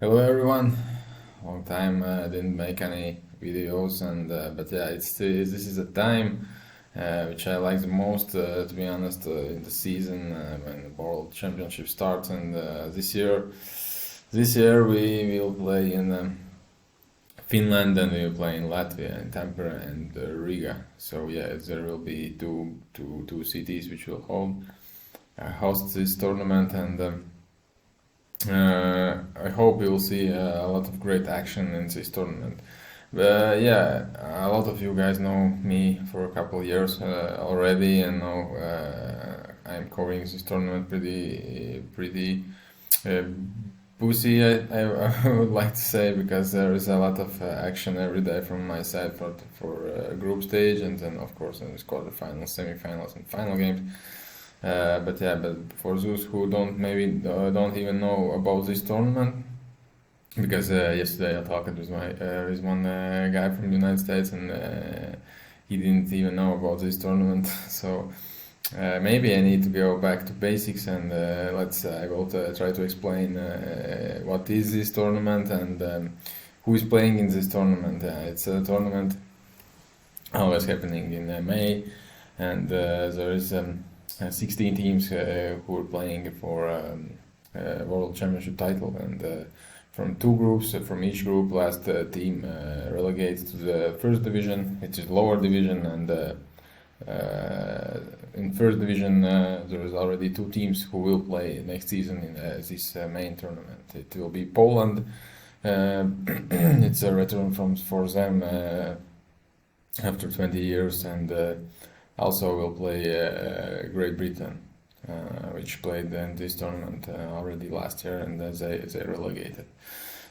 Hello everyone. Long time didn't make any videos, and but yeah, this is a time which I like the most, to be honest, in the season when the World Championship starts. And this year we will play in Finland, and we will play in Latvia, in Tampere and Riga. So yeah, there will be two cities which will host this tournament, and. I hope we will see a lot of great action in this tournament. Yeah, a lot of you guys know me for a couple of years already, and know I'm covering this tournament pretty uh, pussy. I would like to say, because there is a lot of action every day from my side for group stage, and then of course in the quarterfinals, semifinals, and final games. But for those who don't even know about this tournament, because yesterday I talked with one guy from the United States, and he didn't even know about this tournament. So maybe I need to go back to basics, and I will try to explain what is this tournament, and who is playing in this tournament. It's a tournament always happening in May, and there is 16 teams who are playing for World Championship title, and from two groups. From each group, last team relegates to the first division, which is lower division, and in first division there is already two teams who will play next season in this main tournament. It will be Poland. It's a return for them after 20 years, and also will play Great Britain, which played in this tournament already last year, and they relegated.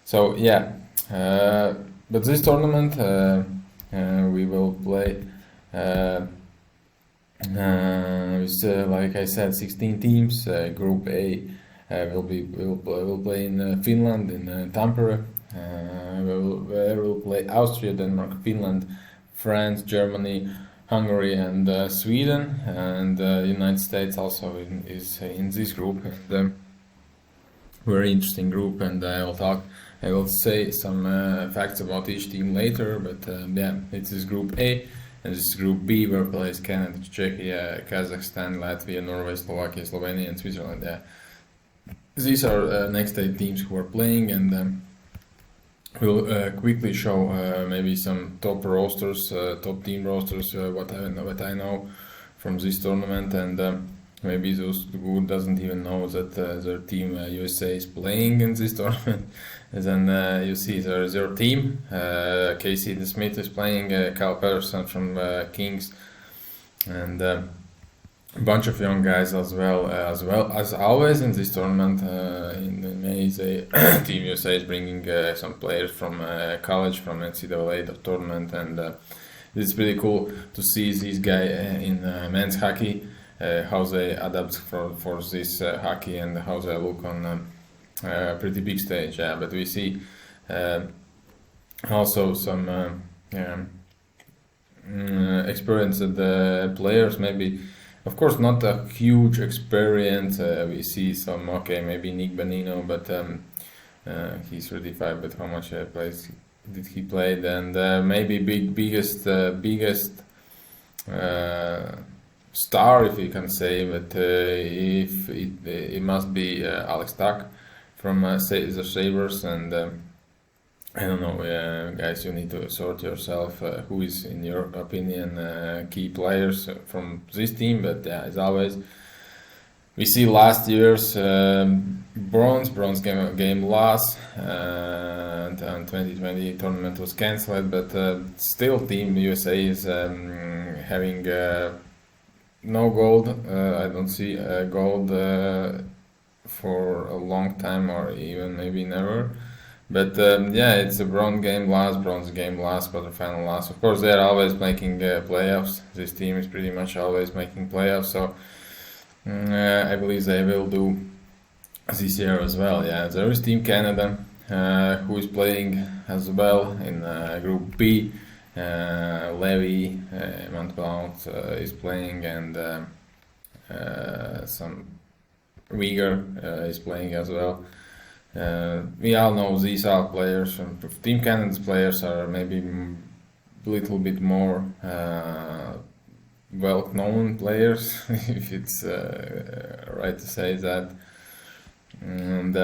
So yeah, but this tournament we will play with, like I said, 16 teams. Group A will play in Finland, in Tampere. We'll play Austria, Denmark, Finland, France, Germany, Hungary, and Sweden, and United States also is in this group. And, very interesting group, and I will say some facts about each team later. But yeah, it is Group A, and this is Group B, where plays Canada, Czechia, Kazakhstan, Latvia, Norway, Slovakia, Slovenia, and Switzerland. Yeah, these are next 8 teams who are playing, and we'll quickly show maybe some top rosters, top team rosters, what I know from this tournament, and maybe those who doesn't even know that their team USA is playing in this tournament. And then you see their team. Casey Smith is playing, Kyle Patterson from Kings, and a bunch of young guys as well as always in this tournament. In May, Team USA is bringing some players from college, from NCAA tournament, and it's pretty cool to see this guy in men's hockey, how they adapt for this hockey, and how they look on a pretty big stage. Yeah, but we see also some experienced players, maybe. Of course, not a huge experience. We see some, maybe Nick Benino, but he's 35. But how much plays did he play? And maybe biggest star, if you can say. But if it must be Alex Tuck from the Sabres, and I don't know, guys, you need to sort yourself who is, in your opinion, key players from this team. But as always, we see last year's bronze game loss, and 2020 tournament was cancelled, but still Team USA is having no gold. I don't see gold for a long time, or even maybe never. But yeah, it's a bronze game loss, quarterfinal loss. Of course, they're always making playoffs. This team is pretty much always making playoffs, so I believe they will do this year as well. Yeah, there is Team Canada, who is playing as well in Group B. Levy, Montblanc is playing, and some Uyghur is playing as well. We all know these all players. Team Canada's players are maybe a little bit more well-known players, if it's right to say that. And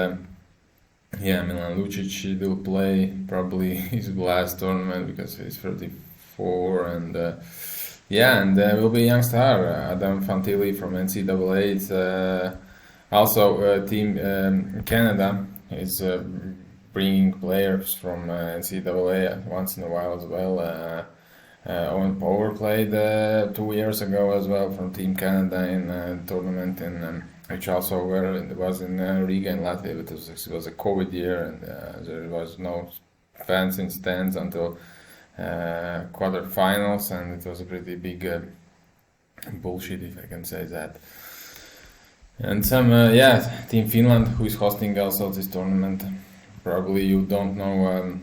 yeah, Milan Lucic will play probably his last tournament because he's 34, and yeah, and will be a young star, Adam Fantilli from NCAA. It's also Team Canada is bringing players from NCAA once in a while as well. Owen Power played 2 years ago as well from Team Canada in a tournament in which also was in Riga in Latvia, but it was a COVID year, and there was no fans in stands until quarterfinals, and it was a pretty big bullshit, if I can say that. And some Team Finland, who is hosting also this tournament. Probably you don't know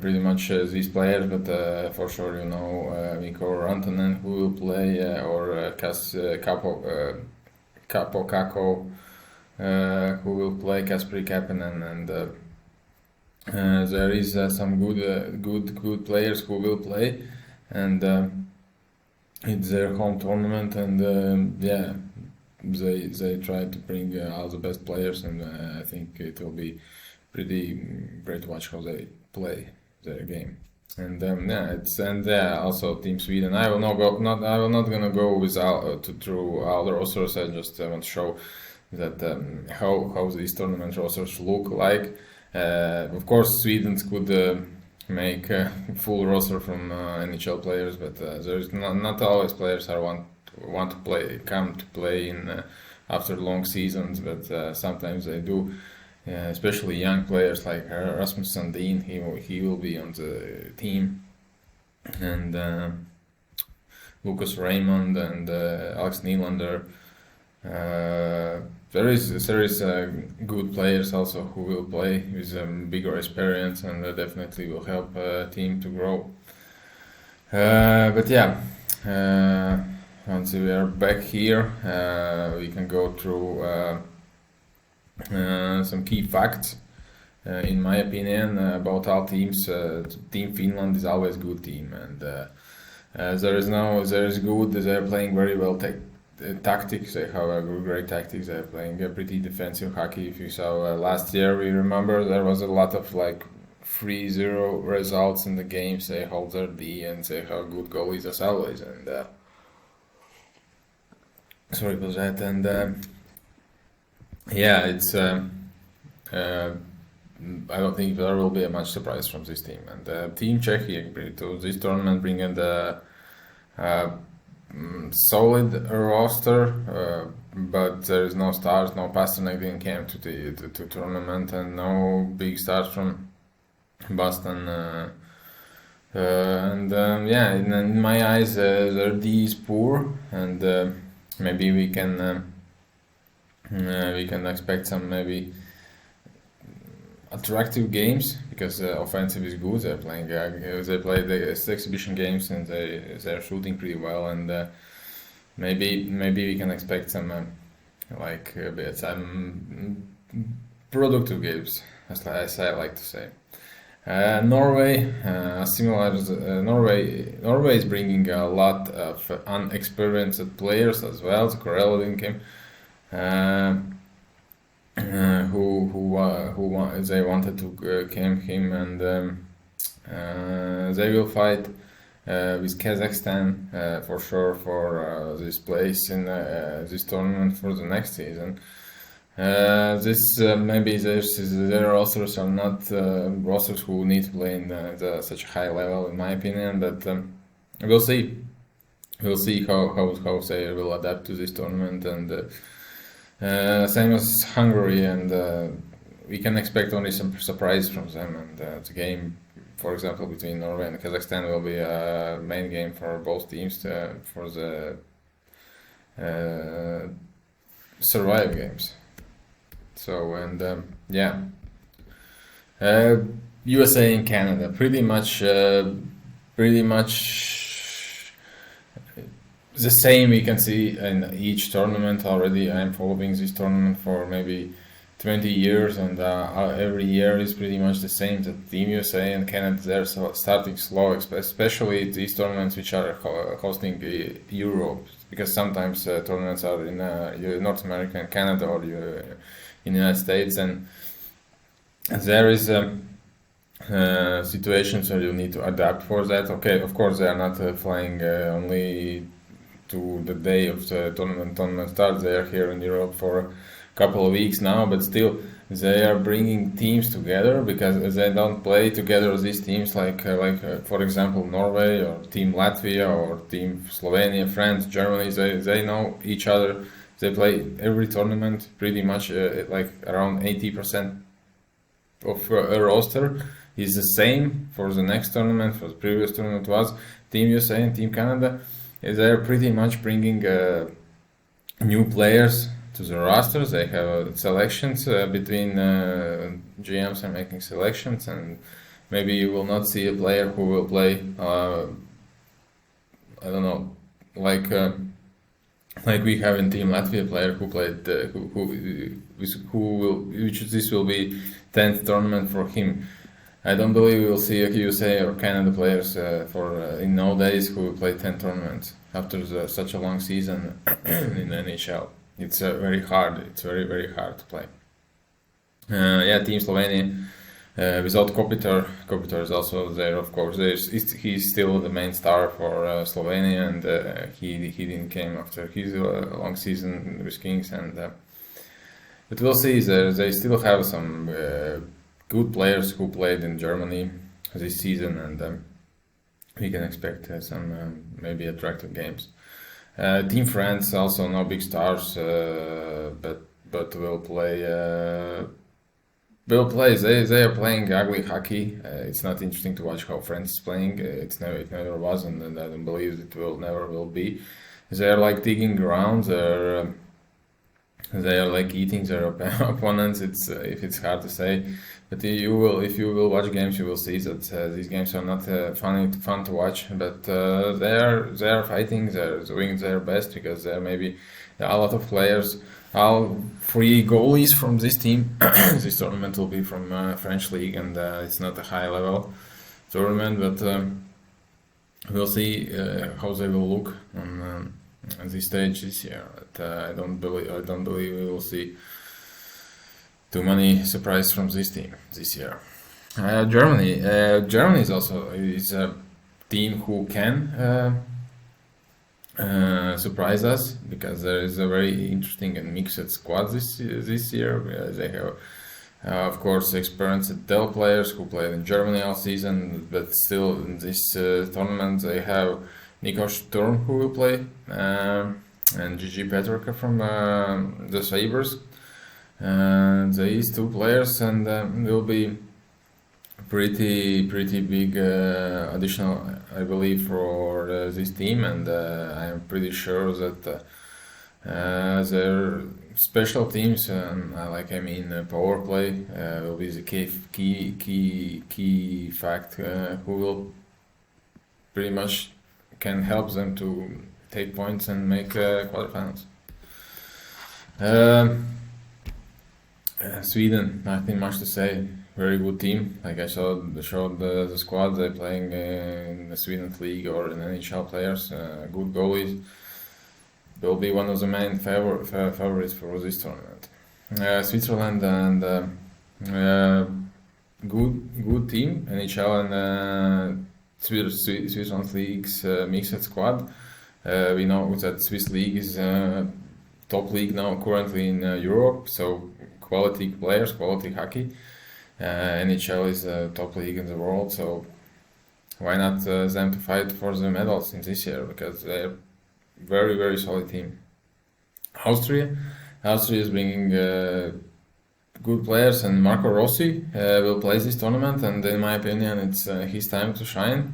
pretty much these players, but for sure you know Mikko Rantanen, who will play, or Capo Kako, who will play, Kasperi Kapanen, and there is some good players who will play, and it's their home tournament, and they try to bring all the best players, and I think it will be pretty great to watch how they play their game. And also Team Sweden. I will not gonna go through all the rosters. I just want to show that how these tournament rosters look like. Of course, Sweden could make a full roster from NHL players, but there's not always players who want to come to play in after long seasons. But sometimes they do. Especially young players like Rasmus Sandin, he will be on the team, and Lucas Raymond and Alex Nylander. There is good players also who will play with bigger experience, and definitely will help a team to grow. But yeah, once we are back here, we can go through some key facts, in my opinion, about all teams. Team Finland is always a good team, and there is good. They are playing very well tactics. They have great tactics. They are playing a pretty defensive hockey. If you saw last year, we remember there was a lot of 3-0 results in the games. They hold their D, and they have good goalies as always. And sorry for that. And yeah, it's. I don't think there will be a much surprise from this team. And Team Czechia to this tournament bringing the solid roster, but there is no stars. No Pasternak didn't came to the tournament, and no big stars from Boston. In my eyes, their D is poor, and maybe we can expect some maybe attractive games, because offensive is good. They're playing. They play the exhibition games, and they're shooting pretty well. And maybe we can expect some some productive games, as I like to say. Norway, similar as Norway is bringing a lot of unexperienced players as well. So Corella came. They wanted to camp him, and they will fight with Kazakhstan for sure for this place in this tournament for the next season. Maybe their rosters are not rosters who need to play in such a high level, in my opinion, but we'll see. We'll see how they will adapt to this tournament, and same as Hungary, and we can expect only some surprise from them. And the game, for example, between Norway and Kazakhstan will be a main game for both teams for the survive games. So, and USA and Canada, pretty much the same we can see in each tournament already. I'm following this tournament for maybe 20 years, and every year is pretty much the same. The Team USA and Canada, they're starting slow, especially these tournaments which are hosting Europe, because sometimes tournaments are in North America and Canada, or in the United States, and there is situations where you need to adapt for that. Okay, of course they are not flying only to the day of the tournament starts. They are here in Europe for a couple of weeks now, but still they are bringing teams together, because they don't play together, these teams, like for example Norway or Team Latvia or Team Slovenia, France, Germany. They know each other. They play every tournament pretty much, like around 80% of a roster is the same for the next tournament. For the previous tournament was Team USA and Team Canada. They are pretty much bringing new players to the rosters. They have selections between GMs are making selections, and maybe you will not see a player who will play. I don't know, like we have in Team Latvia, player who played this will be 10th tournament for him. I don't believe we will see a USA or Canada players in nowadays who will play 10 tournaments after such a long season in the NHL. It's very hard. It's very, very hard to play. Team Slovenia without Kopitar. Kopitar is also there, of course. He's still the main star for Slovenia, and he didn't came after his long season with Kings. But we'll see. They still have some good players who played in Germany this season, and we can expect some maybe attractive games. Team France also no big stars, but will play. They are playing ugly hockey. It's not interesting to watch how France is playing. It never was, and I don't believe it never will be. They are like digging around. They are like eating their opponents. It's hard to say, but if you will watch games, you will see that these games are not fun to watch. But they are fighting. They're doing their best, because there may be a lot of players. All 3 goalies from this team. This tournament will be from French league, and it's not a high level tournament, but we'll see how they will look on this stage this year. But I don't believe we will see too many surprises from this team this year. Germany is also a team who can surprise us, because there is a very interesting and mixed squad this year. They have, of course, experienced Dell players who played in Germany all season, but still in this tournament they have Nico Sturm who will play, and Gigi Petrarca from the Sabres. These 2 players, and will be pretty big additional, I believe, for this team, and I am pretty sure that their special teams, power play, will be the key fact, who will pretty much can help them to take points and make quarterfinals. Sweden, nothing much to say. Very good team. Like I showed the squad. They're playing in the Sweden league or in NHL players. Good goalies. Will be one of the main favorites for this tournament. Switzerland, and good team. NHL and Switzerland league's mixed squad. We know that Swiss league is top league now currently in Europe. So quality players, quality hockey. NHL is a top league in the world, so why not them to fight for the medals in this year, because they're very, very solid team. Austria is bringing good players, and Marco Rossi will play this tournament, and in my opinion it's his time to shine.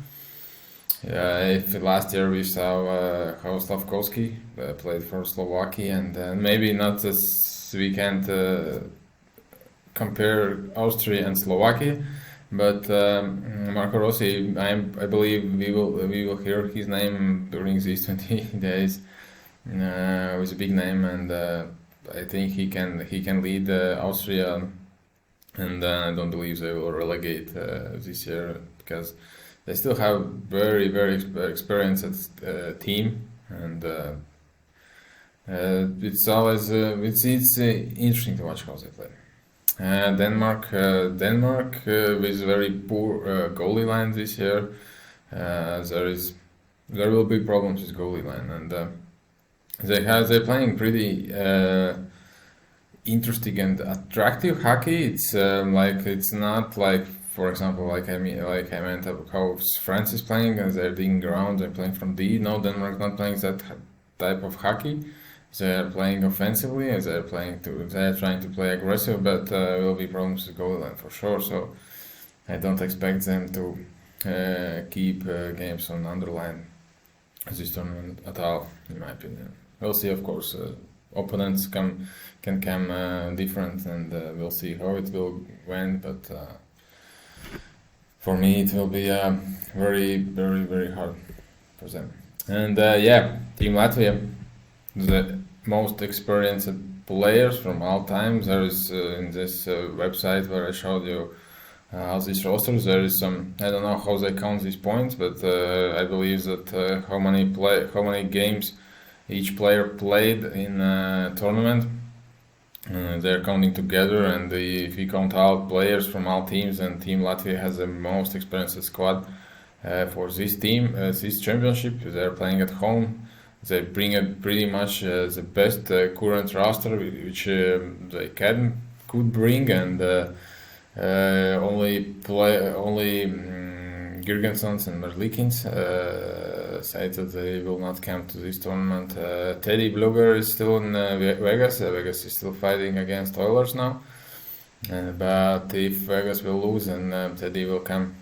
If last year we saw how Slavkovsky played for Slovakia, and maybe not as we can't compare Austria and Slovakia, but Marco Rossi, I believe we will hear his name during these 20 days with a big name, and I think he can lead Austria, and I don't believe they will relegate this year because they still have very experienced team, and it's always it's interesting to watch how they play. Denmark with very poor goalie line this year. There will be problems with goalie line, and they're playing pretty interesting and attractive hockey. It's it's not like, for example, like I meant how France is playing, and they're digging around, they're playing from D. No, Denmark's not playing that type of hockey. They're playing offensively, and they're trying to play aggressive, but will be problems with goal line for sure. So I don't expect them to keep games on underline this tournament at all, in my opinion. We'll see, of course. Opponents can come different, and we'll see how it will win. But for me, it will be very hard for them. And Team Latvia, the most experienced players from all times. There is in this website where I showed you all these rosters. There is some, I don't know how they count these points, but I believe that how many games each player played in a tournament. They're counting together, and if you count all players from all teams, then Team Latvia has the most experienced squad for this team, this championship. They're playing at home. They bring pretty much the best current roster which they could bring, and only Girgensons and Merlikins said that they will not come to this tournament. Teddy Bluger is still in Vegas. Vegas is still fighting against Oilers now, but if Vegas will lose, then Teddy will come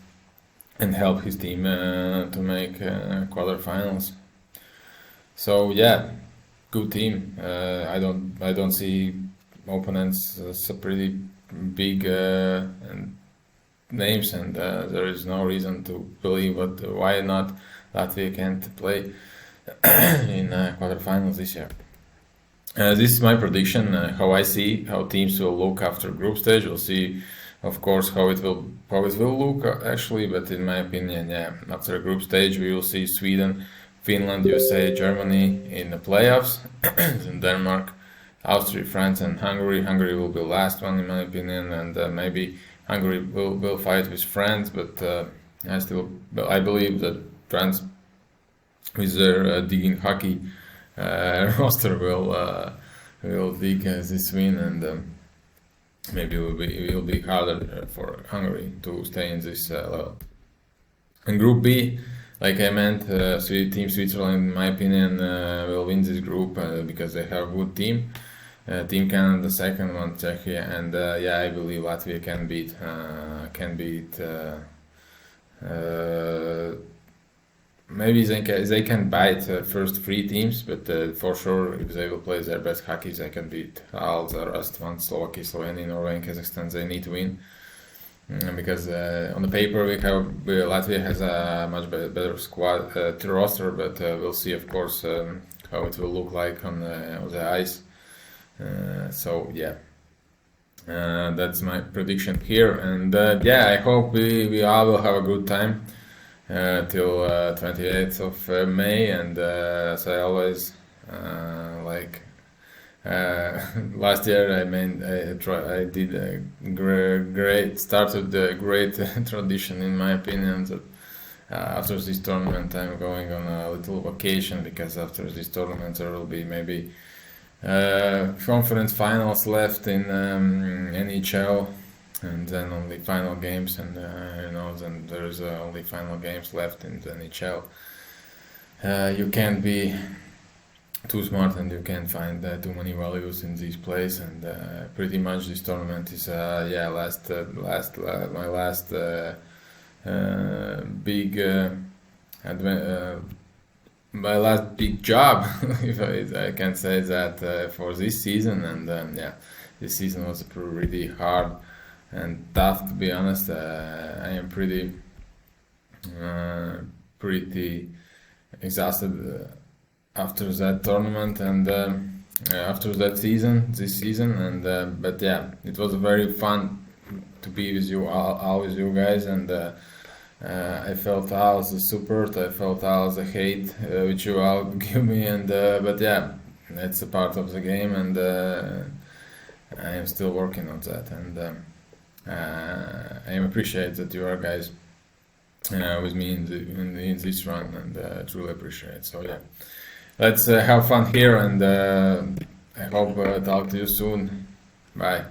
and help his team to make quarterfinals. So yeah, good team. I don't see opponents as a pretty big names, and there is no reason to believe why not Latvia can't play in quarterfinals this year. This is my prediction. How I see how teams will look after group stage. We'll see, of course, how it will look actually. But in my opinion, after group stage, we will see Sweden, Finland, USA, Germany in the playoffs, and Denmark, Austria, France, and Hungary. Hungary will be the last one, in my opinion, and maybe Hungary will fight with France. But I believe that France, with their digging hockey roster, will dig this win, and maybe it will be harder for Hungary to stay in this level. In Group B, like I meant, Team Switzerland, in my opinion, will win this group because they have a good team. Team Canada, the second one, Czechia, and I believe Latvia can beat maybe they can bite first three teams, but for sure, if they will play their best hockey, they can beat all the rest ones: Slovakia, Slovenia, Norway, and Kazakhstan. They need to win. Because on the paper Latvia has a much better squad to roster, but we'll see, of course, how it will look like on the ice. That's my prediction here, and I hope we all will have a good time till 28th of May, and as I always last year I did a started a great tradition, in my opinion, that after this tournament I'm going on a little vacation, because after this tournament there will be maybe conference finals left in NHL, and then only final games, and then there's only final games left in the NHL. You can't be too smart, and you can't find too many values in this place, and pretty much this tournament is my last my last big job, if I can say that, for this season. And this season was pretty hard and tough, to be honest. I am pretty exhausted after that tournament, and after this season, and but yeah, it was very fun to be with you all with you guys, and I felt all the support, I felt all the hate which you all give me, and but yeah, it's a part of the game, and I am still working on that, and I appreciate that you are guys with me in this run, and truly appreciate. So yeah, let's have fun here, and I hope talk to you soon. Bye.